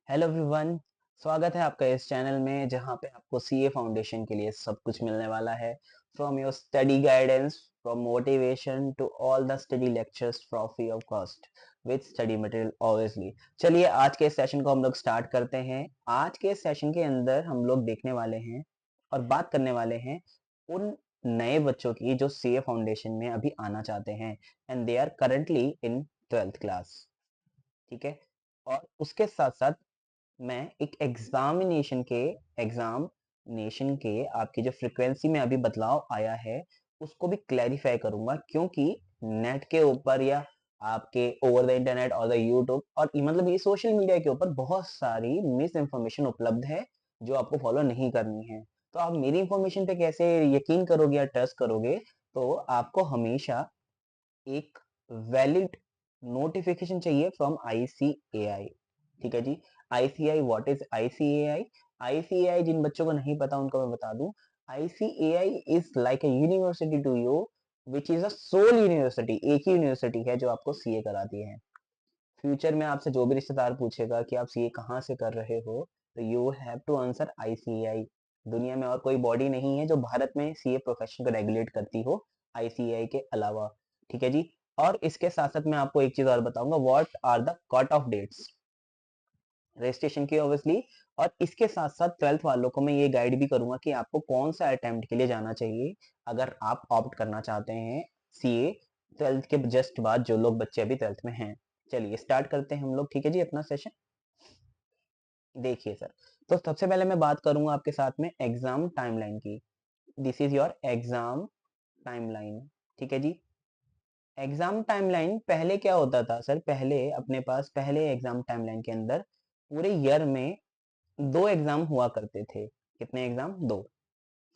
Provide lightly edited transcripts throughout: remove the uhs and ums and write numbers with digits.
Hello everyone. स्वागत है आपका इस चैनल में जहां पे आपको सीए फाउंडेशन के लिए सब कुछ मिलने वाला है। From your study guidance, from motivation to all the study lectures for free of cost with study material obviously. चलिए आज के सेशन को हम लोग स्टार्ट करते हैं। आज के सेशन के अंदर हम लोग देखने वाले हैं और बात करने वाले हैं उन नए बच्चों की जो सीए फाउंडेशन में अभी आना चाहते हैं and they are currently in 12th class. ठीक है। और उसके साथ साथ मैं एक एग्जामिनेशन के आपकी जो फ्रीक्वेंसी में अभी बदलाव आया है उसको भी क्लैरिफाई करूंगा, क्योंकि नेट के ऊपर या आपके ओवर द इंटरनेट और द यूट्यूब और मतलब ये सोशल मीडिया के ऊपर बहुत सारी मिस इन्फॉर्मेशन उपलब्ध है जो आपको फॉलो नहीं करनी है। तो आप मेरी इंफॉर्मेशन पे कैसे यकीन करोगे या ट्रस्ट करोगे? तो आपको हमेशा एक वैलिड नोटिफिकेशन चाहिए फ्रॉम आईसीएआई। ठीक है जी। ICAI, what is ICAI? ICAI जिन बच्चों को नहीं पता उनको मैं बता दूं। ICAI is like a university to you, which is a sole university. एक ही यूनिवर्सिटी है जो आपको सीए कराती है। फ्यूचर में आपसे जो भी रिश्तेदार पूछेगा कि आप सीए कहाँ से कर रहे हो, तो you have to answer ICAI. दुनिया में और कोई बॉडी नहीं है जो भारत में सीए प्रोफेशन को रेगुलेट करती हो आईसीएआई के अलावा। ठीक है जी। और इसके साथ साथ मैं आपको एक चीज और बताऊंगा, what are the cut off dates registration की ऑब्वियसली। और इसके साथ साथ 12th वालों को मैं ये गाइड भी करूंगा कि आपको कौन सा अटेम्प्ट के लिए जाना चाहिए अगर आप ऑप्ट करना चाहते हैं सीए 12th के जस्ट बाद, जो लोग बच्चे अभी 12th में हैं। चलिए स्टार्ट करते हैं हम लोग। ठीक है जी, अपना सेशन देखिए सर। तो सबसे पहले मैं बात करूंगा आपके साथ में एग्जाम टाइमलाइन की। This is your exam timeline. ठीक है जी। एग्जाम टाइमलाइन पहले क्या होता था सर? पहले अपने पास पहले एग्जाम टाइमलाइन के अंदर पूरे ईयर में दो एग्जाम हुआ करते थे। कितने एग्जाम? दो।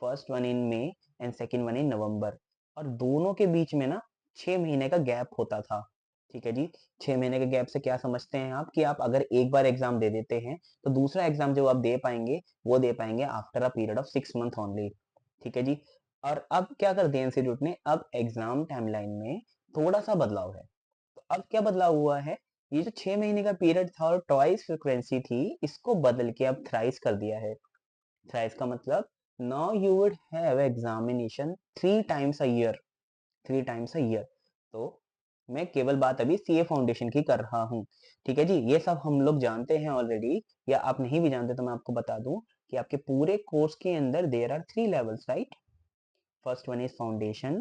First one in May and second one in November. और दोनों के बीच में ना 6 महीने का गैप होता था। ठीक है जी। 6 महीने के गैप से क्या समझते हैं आप कि आप अगर एक बार एग्जाम दे देते हैं तो दूसरा एग्जाम जो आप दे पाएंगे वो दे पाएंगे after a period of 6 month only. ठीक है जी। और अब क्या कर दिया इंस्टीट्यूट ने? अब एग्जाम टाइमलाइन में थोड़ा सा बदलाव है। तो अब क्या बदलाव हुआ है? ये जो 6 महीने का पीरियड था और ट्वाइस फ्रीक्वेंसी थी, इसको बदल के अब थ्राइस कर दिया है। थ्राइस का मतलब now you would have examination 3 times a year. 3 times a year. तो मैं केवल बात अभी सीए फाउंडेशन की कर रहा हूँ। ठीक है जी। ये सब हम लोग जानते हैं ऑलरेडी, या आप नहीं भी जानते तो मैं आपको बता दूं कि आपके पूरे कोर्स के अंदर there are 3 levels, right? First one is foundation,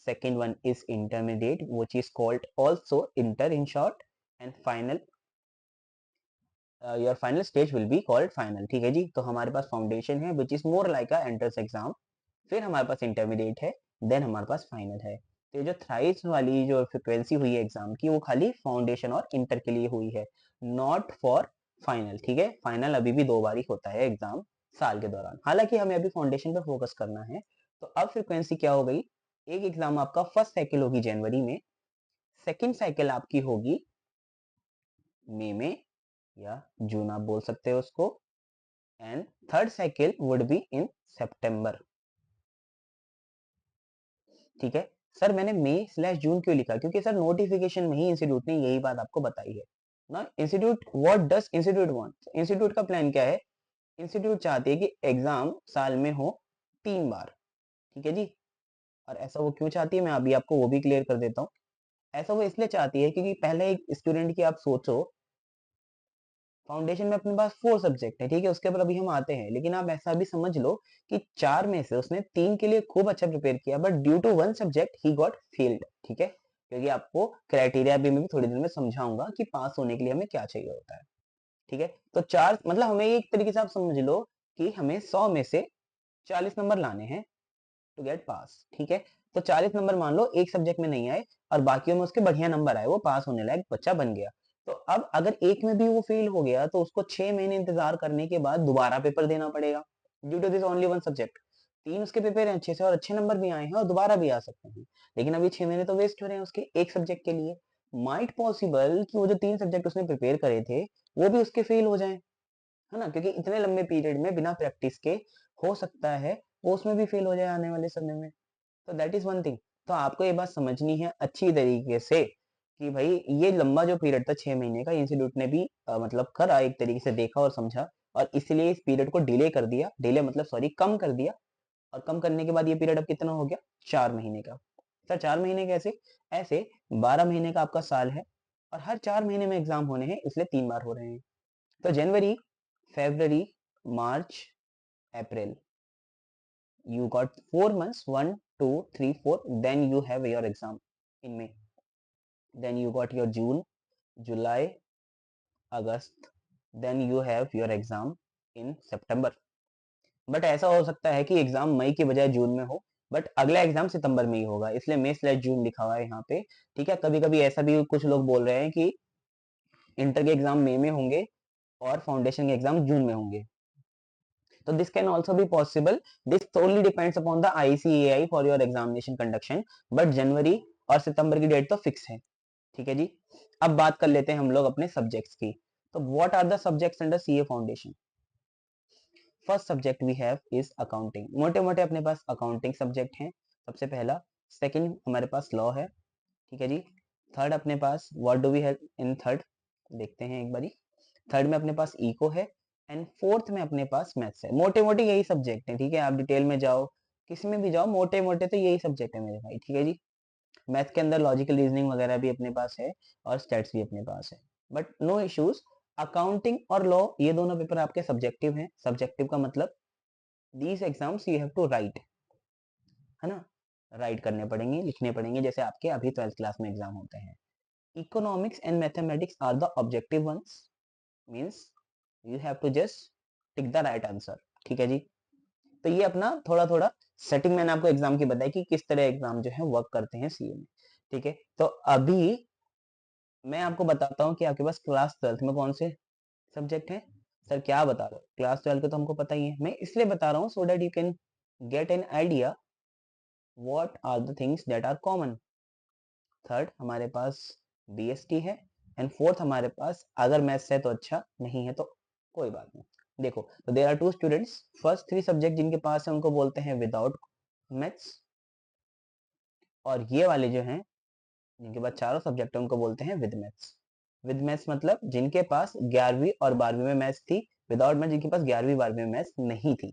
second one is intermediate, which is called also inter in short, and final your final stage will be called final. ठीक है जी। तो हमारे पास फाउंडेशन है which is more like a entrance exam, फिर हमारे पास intermediate है, then हमारे पास final है। तो ये जो थ्राइस वाली जो फ्रिक्वेंसी हुई है एग्जाम की वो खाली फाउंडेशन और इंटर के लिए हुई है, नॉट फॉर फाइनल। ठीक है। फाइनल अभी भी 2 बार ही होता है एग्जाम साल के दौरान, हालांकि हमें अभी फाउंडेशन पे फोकस करना है। तो अब फ्रिक्वेंसी क्या हो गई? एक एग्जाम आपका फर्स्ट साइकिल होगी जनवरी में, सेकेंड साइकिल आपकी होगी मई में या जून आप बोल सकते हो उसको, and third cycle would be in September. ठीक है। सर मैंने मई स्लैश जून क्यों लिखा? क्योंकि सर नोटिफिकेशन में ही इंस्टीट्यूट ने यही बात आपको बताई है ना। Institute, what does institute want? Institute का प्लान क्या है? इंस्टीट्यूट चाहती है कि एग्जाम साल में हो 3 बार। ठीक है जी। और ऐसा वो क्यों चाहती है मैं अभी आपको वो भी क्लियर कर देता हूँ। ऐसा वो इसलिए चाहती है क्योंकि पहले एक स्टूडेंट की आप सोचो, फाउंडेशन में अपने पास 4 सब्जेक्ट है, ठीक है, उसके ऊपर अभी हम आते हैं, लेकिन आप ऐसा भी समझ लो कि 4 में से उसने 3 के लिए खूब अच्छा प्रिपेयर किया, but due to one subject he got failed. ठीक है। क्योंकि आपको क्राइटेरिया भी मैं भी थोड़ी देर में समझाऊंगा कि पास होने के लिए हमें क्या चाहिए होता है। ठीक है। तो चार मतलब हमें एक तरीके से आप समझ लो कि हमें 100 में से 40 नंबर लाने हैं टू गेट पास। ठीक है। तो 40 नंबर मान लो एक सब्जेक्ट में नहीं आए और बाकियों में उसके बढ़िया नंबर आए, वो पास होने लायक बच्चा बन गया। तो अब अगर एक में भी वो फेल हो गया तो उसको 6 महीने इंतजार करने के बाद दोबारा पेपर देना पड़ेगा, due to this only one subject. 3 उसके पेपर हैं अच्छे से और अच्छे नंबर भी आए हैं और दोबारा भी आ सकते हैं, लेकिन अभी 6 महीने तो वेस्ट हो रहे हैं उसके एक सब्जेक्ट के लिए। माइट पॉसिबल कि वो जो 3 सब्जेक्ट उसने प्रिपेयर करे थे वो भी उसके फेल हो जाए, है ना, क्योंकि इतने लंबे पीरियड में बिना प्रैक्टिस के हो सकता है वो उसमें भी फेल हो जाए आने वाले समय में। तो दैट इज वन थिंग। तो आपको ये बात समझनी है अच्छी तरीके से कि भाई ये लंबा जो पीरियड था 6 महीने का, इंस्टीट्यूट ने भी मतलब करा, एक तरीके से देखा और समझा, और इसलिए इस पीरियड को डिले कर दिया, डिले मतलब सॉरी कम कर दिया। और कम करने के बाद ये पीरियड अब कितना हो गया, 4 महीने का। सर 4 महीने कैसे, ऐसे 12 महीने का आपका साल है, और हर 4 महीने में एग्जाम होने हैं, इसलिए 3 बार हो रहे हैं। तो जनवरी, फेब्रवरी, मार्च, अप्रैल, you got 4 months, 1 2 3 4, then you have your exam in May, then you got your June, July, August, then you have your exam in September। But ऐसा हो सकता है कि एग्जाम मई के बजाय जून में हो, बट अगला एग्जाम सितंबर में ही होगा, इसलिए मई स्लैश जून लिखा हुआ है यहाँ पे। ठीक है, कभी कभी ऐसा भी कुछ लोग बोल रहे हैं कि इंटर के एग्जाम मई में होंगे और फाउंडेशन के एग्जाम जून में होंगे। So this can also be possible. This solely depends upon the ICAI for your examination conduction. But जनवरी और सितंबर की डेट तो फिक्स है। ठीक है जी। अब बात कर लेते हैं हम लोग अपने सब्जेक्ट्स की। तो what are the subjects under CA foundation? First subject we have is accounting. मोटे मोटे अपने पास अकाउंटिंग सब्जेक्ट हैं, सबसे पहला। सेकंड हमारे पास लॉ है। ठीक है जी। थर्ड अपने पास what do we have in third, देखते हैं एक बारी। थर्ड में अपने पास इको है, एंड फोर्थ में अपने पास मैथ्स है। मोटे मोटे यही सब्जेक्ट है। ठीक है, आप डिटेल में जाओ, किसी में भी जाओ, मोटे मोटे तो यही सब्जेक्ट है मेरे भाई। ठीक है जी। मैथ के अंदर लॉजिकल रीजनिंग वगैरह भी अपने पास है, और स्टैट्स भी अपने पास है, बट नो इश्यूज। अकाउंटिंग और लॉ ये दोनों पेपर आपके सब्जेक्टिव हैं। सब्जेक्टिव का मतलब these exams you have to write, है ना, राइट करने पड़ेंगे, लिखने पड़ेंगे, जैसे आपके अभी 12th क्लास में एग्जाम होते हैं। Economics and mathematics are the objective ones, means you have to just tick the right answer. ठीक है जी। तो ये अपना थोड़ा थोड़ा सेटिंग मैंने आपको एग्जाम की बताई कि किस तरह एग्जाम जो है वर्क करते हैं सीए में। ठीक है, तो अभी मैं आपको बताता हूँ कि आपके पास क्लास 12th में कौन से सब्जेक्ट हैं। सर क्या बता रहे हो, क्लास 12 के तो हमको पता ही है, मैं इसलिए बता रहा हूँ so that you can get an idea what are the things that are common. Third हमारे पास बीएसटी है, एंड फोर्थ हमारे पास अगर मैथ्स है तो अच्छा, नहीं है तो कोई बात नहीं। देखो, तो there are two students, first 3 subject जिनके पास है उनको बोलते हैं विदाउट मैथ्स, और ये वाले जो हैं जिनके पास चारों सब्जेक्ट है उनको बोलते हैं विद मैथ्स। विद मैथ्स मतलब जिनके पास 11वीं और 12वीं में मैथ्स थी, विदाउट मैथ्स जिनके पास 11वीं 12वीं में मैथ्स नहीं थी।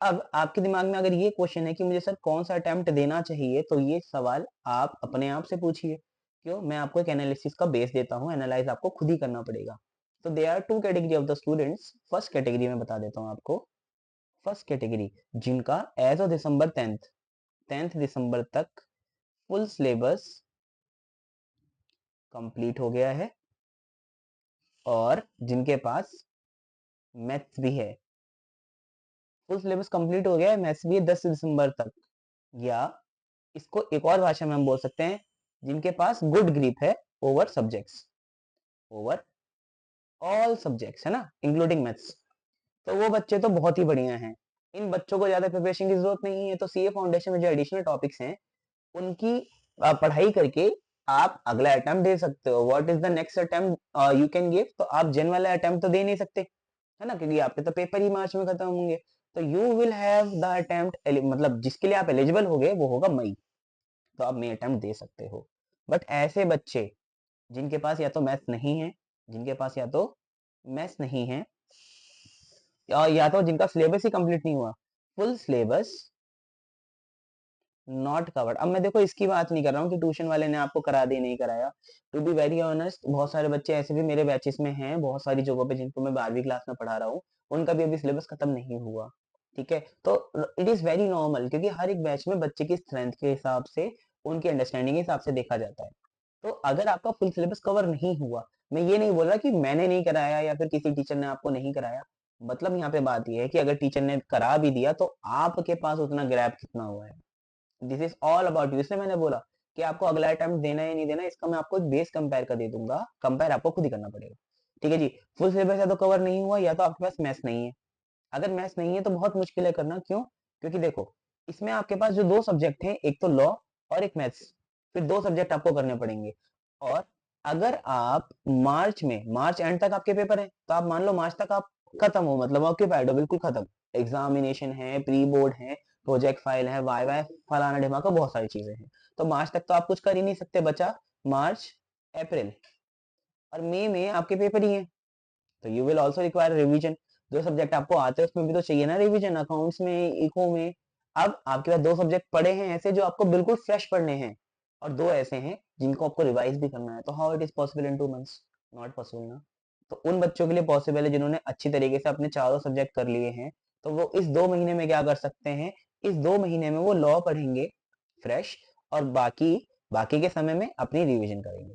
अब आपके दिमाग में अगर ये क्वेश्चन है कि मुझे सर कौन सा अटेम्प्ट देना चाहिए, तो ये सवाल आप अपने आप से पूछिए। क्यों, मैं आपको एक एनालिसिस का बेस देता हूँ, एनालाइज आपको खुद ही करना पड़ेगा। तो they are two category of the students. First category में बता देता हूँ आपको। फर्स्ट कैटेगरी जिनका एज ऑफ दिसंबर 10th दिसंबर तक फुल सिलेबस कंप्लीट हो गया है, और जिनके पास मैथ्स भी है, फुल सिलेबस कंप्लीट हो गया है, मैथ्स भी है 10 दिसंबर तक, या इसको एक और भाषा में हम बोल सकते हैं जिनके पास गुड ग्रिप है over subjects, over all subjects, है ना, इंक्लूडिंग मैथ्स। तो वो बच्चे तो बहुत ही बढ़िया हैं, इन बच्चों को ज्यादा प्रिपरेशन की जरूरत नहीं है। तो सीए फाउंडेशन में जो एडिशनल टॉपिक्स हैं उनकी पढ़ाई करके आप अगला अटेम्प्ट दे सकते हो। What is the next attempt you can give, तो आप जेन वाला अटेम्प्ट तो दे नहीं सकते, है ना, क्योंकि आपके तो पेपर ही मार्च में खत्म होंगे। तो you will have the attempt, मतलब जिसके लिए आप एलिजिबल हो गए वो होगा मई, तो आप मई अटेम्प्ट दे सकते हो। बट ऐसे बच्चे जिनके पास या तो मैथ्स नहीं है, जिनके पास या तो मैथ्स नहीं है, या तो जिनका सिलेबस ही कंप्लीट नहीं हुआ, फुल सिलेबस नॉट कवर्ड। अब मैं देखो इसकी बात नहीं कर रहा हूँ कि ट्यूशन वाले ने आपको करा दी नहीं कराया। टू बी वेरी ऑनेस्ट, बहुत सारे बच्चे ऐसे भी मेरे बैचेस में हैं, बहुत सारी जगहों पे जिनको मैं 12वीं क्लास में पढ़ा रहा हूँ, उनका भी अभी सिलेबस खत्म नहीं हुआ। ठीक है, तो इट इज वेरी नॉर्मल, क्योंकि हर एक बैच में बच्चे की स्ट्रेंथ के हिसाब से, उनकी अंडरस्टैंडिंग के हिसाब से देखा जाता है। तो अगर आपका फुल सिलेबस कवर नहीं हुआ, मैं ये नहीं बोल रहा कि मैंने नहीं कराया या फिर किसी टीचर ने आपको नहीं कराया, मतलब यहाँ पे बात यह है कि अगर टीचर ने करा भी दिया तो आपके पास उतना ग्रैब कितना हुआ है। This is all about you. इसलिए मैंने बोला कि आपको अगला अटेम्प्ट देना है नहीं देना, इसका मैं आपको एक बेस कंपेयर कर दे दूंगा, कंपेयर आपको खुद ही करना पड़ेगा। ठीक है जी। फुल सिलेबस या तो कवर नहीं हुआ, या तो आपके पास मैथ्स नहीं है। अगर मैथ्स नहीं है तो बहुत मुश्किल है करना। क्यों, क्योंकि देखो इसमें आपके पास जो 2 सब्जेक्ट हैं, एक तो लॉ और एक मैथ्स, फिर 2 सब्जेक्ट आपको करने पड़ेंगे। और अगर आप मार्च में, मार्च एंड तक आपके पेपर है, तो आप मान लो मार्च तक आप खत्म हो, मतलब ऑक्यूपाइड हो, बिल्कुल खत्म। एग्जामिनेशन है, प्री बोर्ड है, प्रोजेक्ट फाइल है, वाई वाई फलाना ढिमाका, बहुत सारी चीजें हैं। तो मार्च तक तो आप कुछ कर ही नहीं सकते, बचा मार्च, अप्रैल और मई में आपके पेपर ही हैं, तो you will also require revision. जो सब्जेक्ट आपको आते हैं उसमें भी तो चाहिए ना रिवीजन, अकाउंट्स में, इको में। अब आपके पास दो सब्जेक्ट पढ़े हैं ऐसे जो आपको बिल्कुल फ्रेश पढ़ने हैं, और दो ऐसे हैं जिनको आपको रिवाइज भी करना है, तो how it is possible in 2 months? Not possible ना। तो उन बच्चों के लिए पॉसिबल है जिन्होंने अच्छी तरीके से अपने चारों सब्जेक्ट कर लिए हैं, तो वो इस 2 महीने में क्या कर सकते हैं, इस 2 महीने में वो लॉ पढ़ेंगे फ्रेश, और बाकी बाकी के समय में अपनी रिविजन करेंगे।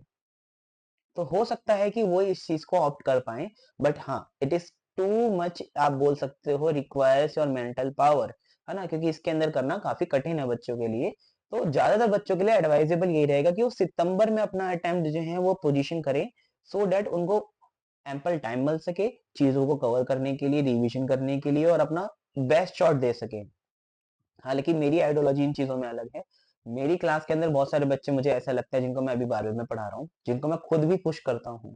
तो हो सकता है कि वो इस चीज को ऑप्ट कर पाए, बट हाँ इट इज टू मच, आप बोल सकते हो रिक्वायर्स योर मेंटल पावर, है ना, क्योंकि इसके अंदर करना काफी कठिन है बच्चों के लिए। तो ज्यादातर बच्चों के लिए एडवाइजेबल यही रहेगा कि वो सितंबर में अपना अटेम्प्ट जो है वो पोजीशन करें, सो दैट उनको एम्पल टाइम मिल सके चीजों को कवर करने के लिए, रिवीजन करने के लिए, और अपना बेस्ट शॉट दे सके। हालांकि मेरी आइडियोलॉजी इन चीजों में अलग है। मेरी क्लास के अंदर बहुत सारे बच्चे मुझे ऐसा लगता है जिनको मैं अभी 12वीं में पढ़ा रहा हूँ, जिनको मैं खुद भी पुश करता हूँ।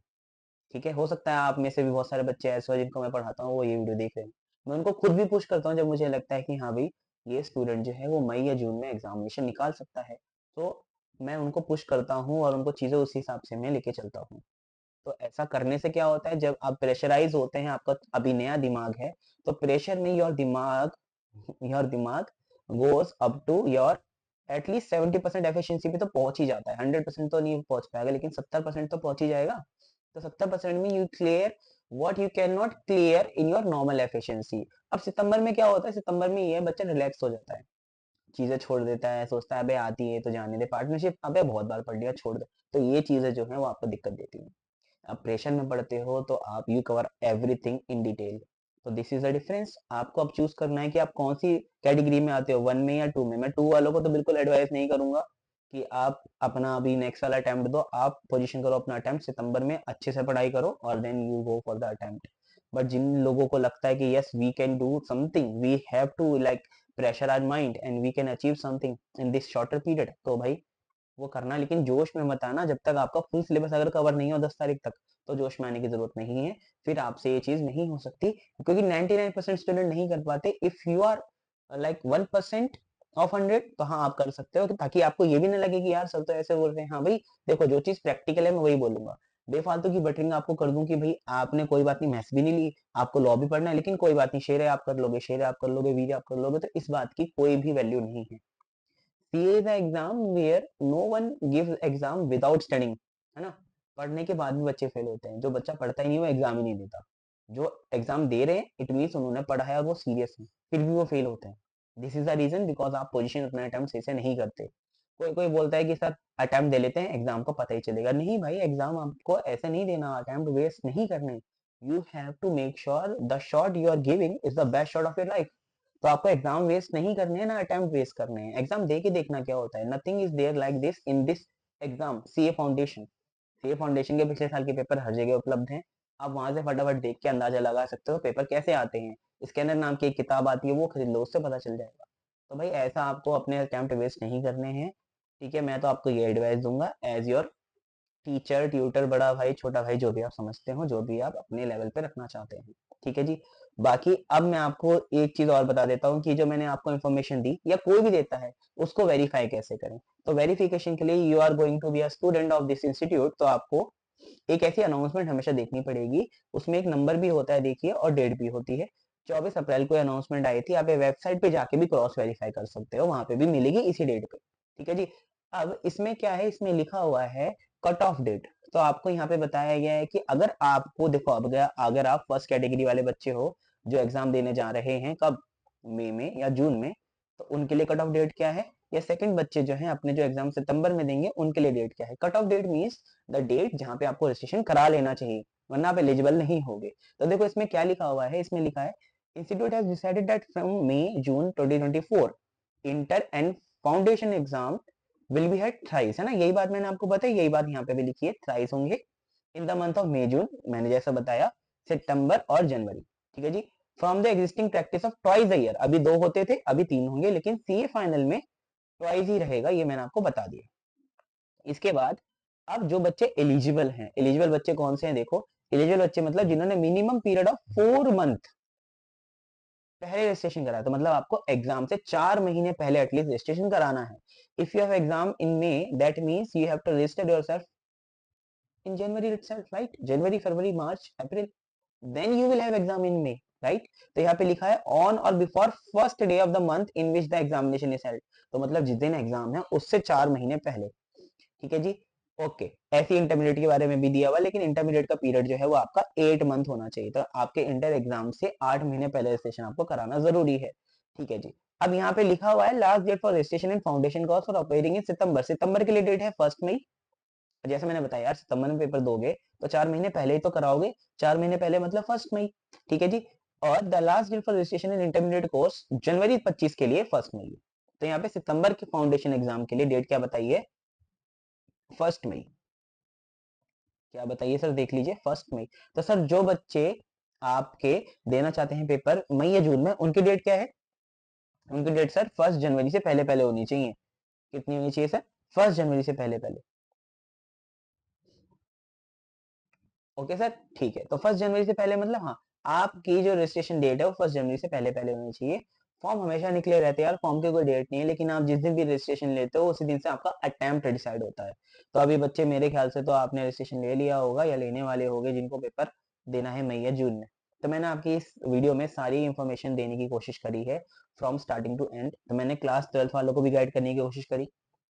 ठीक है, हो सकता है आप में से भी बहुत सारे बच्चे ऐसे हो जिनको मैं पढ़ाता हूँ वो ये वीडियो देख रहे हैं। मैं उनको खुद भी पुश करता हूँ जब मुझे लगता है कि हाँ भाई ये स्टूडेंट जो है वो मई या जून में एग्जामिनेशन निकाल सकता है, तो मैं उनको पुश करता हूँ और उनको चीजें उस हिसाब से मैं लेके चलता हूँ। तो ऐसा करने से क्या होता है, जब आप प्रेशराइज होते हैं, आपका अभी नया दिमाग है, तो प्रेशर में योर दिमाग goes up to your at least 70% efficiency पे तो पहुंच ही जाता है। 100% तो नहीं पहुंच पाएगा, लेकिन 70% तो पहुंच ही जाएगा। तो 70% में you clear what you can not clear in your normal efficiency. अब सितंबर में क्या होता है, सितंबर में ये बच्चा रिलैक्स हो जाता है, चीजें छोड़ देता है, सोचता है अबे आती है तो जाने दे, पार्टनरशिप अबे बहुत बार पढ़ लिया छोड़ दे। तो ये चीजें जो है वो आपको दिक्कत देती है। आप प्रेशर में पढ़ते हो तो आप you cover everything in detail. तो दिस इज द डिफरेंस। आपको अब चूज करना है कि आप कौन सी कैटेगरी में आते हो, 1 में या 2 में। मैं 2 वालों को तो बिल्कुल एडवाइस नहीं करूंगा कि आप अपना अभी नेक्स्ट वाला अटेम्प्ट दो, आप पोजीशन करो अपना अटेम्प्ट, सितंबर में अच्छे से पढ़ाई करो और then you go for the attempt. But जिन लोगों को लगता है कि yes we can do something, we have to like pressure our mind and we can achieve something in this shorter period, तो भाई वो करना, लेकिन जोश में मत आना। जब तक आपका फुल सिलेबस अगर कवर नहीं हो 10 तारीख तक, तो जोश में आने की जरूरत नहीं है, फिर आपसे ये चीज नहीं हो सकती, क्योंकि 99% स्टूडेंट नहीं कर पाते। इफ यू आर लाइक 1% ऑफ 100, तो हाँ आप कर सकते हो, ताकि आपको ये भी ना लगे कि यार सब तो ऐसे बोल रहे हैं। हाँ भाई देखो, जो चीज प्रैक्टिकल है मैं वही बोलूंगा। बेफालतू की बटरिंग आपको कर दूं कि भाई आपने कोई बात नहीं, मैथ्स भी नहीं ली, आपको लॉ भी पढ़ना है, लेकिन कोई बात नहीं, शेर है आप कर लोगे, शेर है आप कर लोगे, वीर है आप कर लोगे, तो इस बात की कोई भी वैल्यू नहीं है। CA is exam where no one gives exam without studying, है ना। पढ़ने के बाद भी बच्चे फेल होते हैं, जो बच्चा पढ़ता ही नहीं वो एग्जाम ही नहीं देता। जो एग्जाम दे रहे हैं इट मीन्स उन्होंने पढ़ा है और वो सीरियस है, फिर भी वो फेल होते हैं। This is the reason, because आप पोजीशन अपना अटेम्प्ट सही से नहीं करते। कोई कोई बोलता है कि सर अटेम्प्ट दे लेते हैं एग्जाम को पता ही चलेगा, नहीं भाई, एग्जाम आपको ऐसे नहीं देना, अटेम्प्ट वेस्ट नहीं करने। You have to make sure the shot you are giving is the best shot of your life. तो आपको एग्जाम वेस्ट नहीं करने हैं ना अटेम्प्ट वेस्ट करने हैं। एग्जाम दे के देखना क्या होता है। Nothing is there like this in this exam. CA foundation, CA foundation के पिछले साल के पेपर हर जगह उपलब्ध हैं। आप वहां से फटाफट देख के अंदाजा लगा सकते हो पेपर कैसे आते हैं। स्कैनर नाम की एक किताब आती है, वो खरीद लो, उससे पता चल जाएगा। तो भाई ऐसा आपको अपने अटेम्प्ट वेस्ट नहीं करने हैं। ठीक है, मैं तो आपको ये एडवाइस दूंगा एज योर टीचर, ट्यूटर, बड़ा भाई, छोटा भाई, जो भी आप समझते हो, जो भी आप अपने लेवल पे रखना चाहते हैं। ठीक है जी। बाकी अब मैं आपको एक चीज और बता देता हूँ कि जो मैंने आपको इन्फॉर्मेशन दी या कोई भी देता है उसको वेरीफाई कैसे करें। तो वेरिफिकेशन के लिए you are going to be a student of this institute, तो आपको एक ऐसी अनाउंसमेंट हमेशा देखनी पड़ेगी। उसमें एक नंबर भी होता है देखिए, और डेट भी होती है। 24 अप्रैल को अनाउंसमेंट आई थी, आप वेबसाइट पे जाके भी क्रॉस वेरीफाई कर सकते हो, वहां पे भी मिलेगी इसी डेट पे। ठीक है जी। अब इसमें क्या है, इसमें लिखा हुआ है कट ऑफ डेट। तो आपको यहाँ पे बताया गया है कि अगर आपको देखो, अब अगर आप फर्स्ट कैटेगरी वाले बच्चे हो जो एग्जाम देने जा रहे हैं, कब, मई में या जून में, तो उनके लिए कट ऑफ डेट क्या है। या सेकंड बच्चे जो हैं अपने जो एग्जाम सितंबर में देंगे उनके लिए डेट क्या है। Cut off date means the date जहां पे आपको रजिस्ट्रेशन करा लेना चाहिए, वरना आप एलिजिबल नहीं होगे। तो देखो इसमें क्या लिखा हुआ है, इसमें लिखा है institute has decided that from May June 2024 inter and foundation exam will be held thrice, है ना, यही बात मैंने आपको बताई, यही बात यहाँ पे भी लिखी है, थ्राइस होंगे in the month of May June, मैंने जैसा बताया, सितंबर और जनवरी। ठीक है जी। From the existing practice of twice a year, अभी 2 होते थे अभी 3 होंगे, लेकिन सीए फाइनल में ट्वाइस ही रहेगा, ये मैंने आपको बता दिया। इसके बाद अब जो बच्चे एलिजिबल हैं, एलिजिबल बच्चे कौन से हैं देखो। एलिजिबल बच्चे मतलब जिन्होंने मिनिमम पीरियड ऑफ 4 मंथ पहले रजिस्ट्रेशन करा है, तो मतलब आपको एग्जाम से 4 महीने पहले एटलीस्ट रजिस्ट्रेशन कराना है। If you have exam in May, that means you have to register yourself in January itself, right? January, February, March, April, then you will have exam in May, right? तो यहाँ पे लिखा है on और before first day of the month in which the examination is held. तो मतलब जिस दिन एग्जाम है उससे 4 महीने पहले, ठीक है जी। ओके, ऐसी इंटरमीडिएट के बारे में भी दिया हुआ, लेकिन इंटरमीडिएट का पीरियड जो है वो आपका 8 मंथ होना चाहिए। तो आपके इंटर एग्जाम से 8 महीने पहले रजिस्ट्रेशन आपको कराना जरूरी है, ठीक है जी। अब यहाँ पे लिखा हुआ है last date for registration in foundation course for appearing in September. सितंबर के लिए डेट है 1 मई। जैसे मैंने बताया यार, सितंबर में पेपर दोगे तो 4 महीने पहले ही तो कराओगे, 4 महीने पहले मतलब 1 मई, ठीक है जी। और the last date for registration in intermediate course January 25 के लिए 1 मई। तो यहाँ पे सितंबर के फाउंडेशन एग्जाम के लिए डेट क्या बताइए? 1 मई। क्या बताइए सर, देख लीजिए, 1 मई। तो सर जो बच्चे आपके देना चाहते हैं पेपर मई या जून में, उनकी डेट क्या है? उनकी डेट सर 1 जनवरी से पहले पहले होनी चाहिए। कितनी होनी चाहिए सर? 1 जनवरी से पहले पहले। ओके सर, ठीक है। तो 1 जनवरी से पहले मतलब हाँ, आपकी जो रजिस्ट्रेशन डेट है वो 1 जनवरी से पहले पहले होनी चाहिए। फॉर्म हमेशा निकले रहते हैं यार, फॉर्म की कोई डेट नहीं है, लेकिन आप जिस दिन भी रजिस्ट्रेशन लेते हो उसी दिन से आपका अटेम्प्ट डिसाइड होता है। तो अभी बच्चे मेरे ख्याल से तो आपने रजिस्ट्रेशन ले लिया होगा या लेने वाले होंगे जिनको पेपर देना है मई या जून में। तो मैंने आपकी इस वीडियो में सारी इंफॉर्मेशन देने की कोशिश करी है फ्रॉम स्टार्टिंग टू एंड। तो मैंने क्लास 12th वालों को भी गाइड करने की कोशिश करी,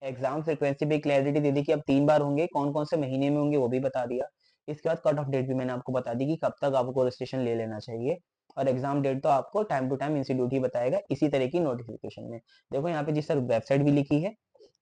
एग्जाम फ्रीक्वेंसी भी क्लैरिटी दे दी कि अब 3 बार होंगे, कौन कौन से महीने में होंगे वो भी बता दिया। इसके बाद कट ऑफ डेट भी मैंने आपको बता दी कि कब तक आपको रजिस्ट्रेशन ले लेना चाहिए। और एग्जाम डेट तो आपको टाइम टू टाइम इंस्टीट्यूट ही बताएगा इसी तरह की नोटिफिकेशन में। देखो यहाँ पे जिस सर वेबसाइट भी लिखी है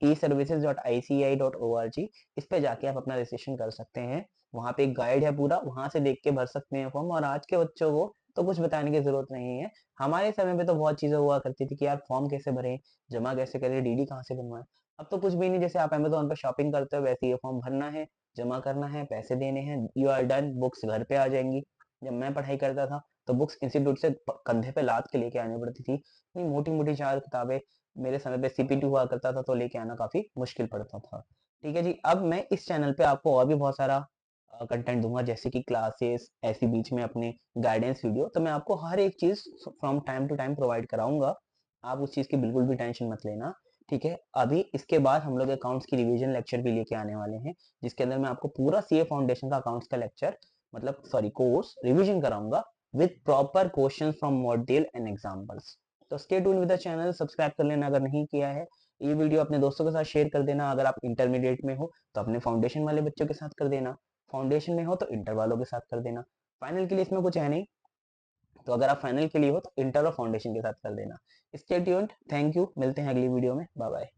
e-services.ici.org, इस पे जाके आप अपना रजिस्ट्रेशन कर सकते हैं। वहाँ पे एक गाइड है पूरा, वहां से देख के भर सकते हैं फॉर्म। और आज के बच्चों को तो कुछ बताने की जरूरत नहीं है। हमारे समय पे तो बहुत चीजें हुआ करती थी कि यार फॉर्म कैसे भरें, जमा कैसे करें, डीडी कहाँ से बनवाएं। अब तो कुछ भी नहीं, जैसे आप अमेजोन पे शॉपिंग करते हो वैसे ये फॉर्म भरना है, जमा करना है, पैसे देने हैं, यू आर डन, बुक्स घर पे आ जाएंगी। जब मैं पढ़ाई करता था तो बुक्स इंस्टीट्यूट से कंधे पे लाद के लेके आनी पड़ती थी, इतनी मोटी मोटी 4 किताबें। मेरे समय पे सीपीटी हुआ करता था तो लेके आना काफी मुश्किल पड़ता था। ठीक है जी, अब मैं इस चैनल पे आपको और भी बहुत सारा कंटेंट दूंगा, जैसे कि क्लासेस, ऐसी बीच में अपने गाइडेंस वीडियो। तो मैं आपको हर एक चीज from time to time provide कराऊंगा, आप उस चीज की बिल्कुल भी टेंशन मत लेना, ठीक है। अभी इसके बाद हम लोग अकाउंट्स की रिवीजन लेक्चर भी लेके आने वाले हैं, जिसके अंदर मैं आपको पूरा सीए फाउंडेशन का अकाउंट्स का लेक्चर, मतलब सॉरी कोर्स रिवीजन कराऊंगा with proper question from module and examples. तो stay tune with the channel, subscribe कर लेना अगर नहीं किया है। ये वीडियो अपने दोस्तों के साथ शेयर कर देना। अगर आप इंटरमीडिएट में हो तो अपने फाउंडेशन वाले बच्चों के साथ कर देना, फाउंडेशन में हो तो इंटर वालों के साथ कर देना। फाइनल के लिए इसमें कुछ है नहीं, तो अगर आप फाइनल के लिए हो तो इंटर और फाउंडेशन के साथ कर देना। स्टे ट्यून्ड, थैंक यू, मिलते हैं अगली वीडियो में, बाय बाय।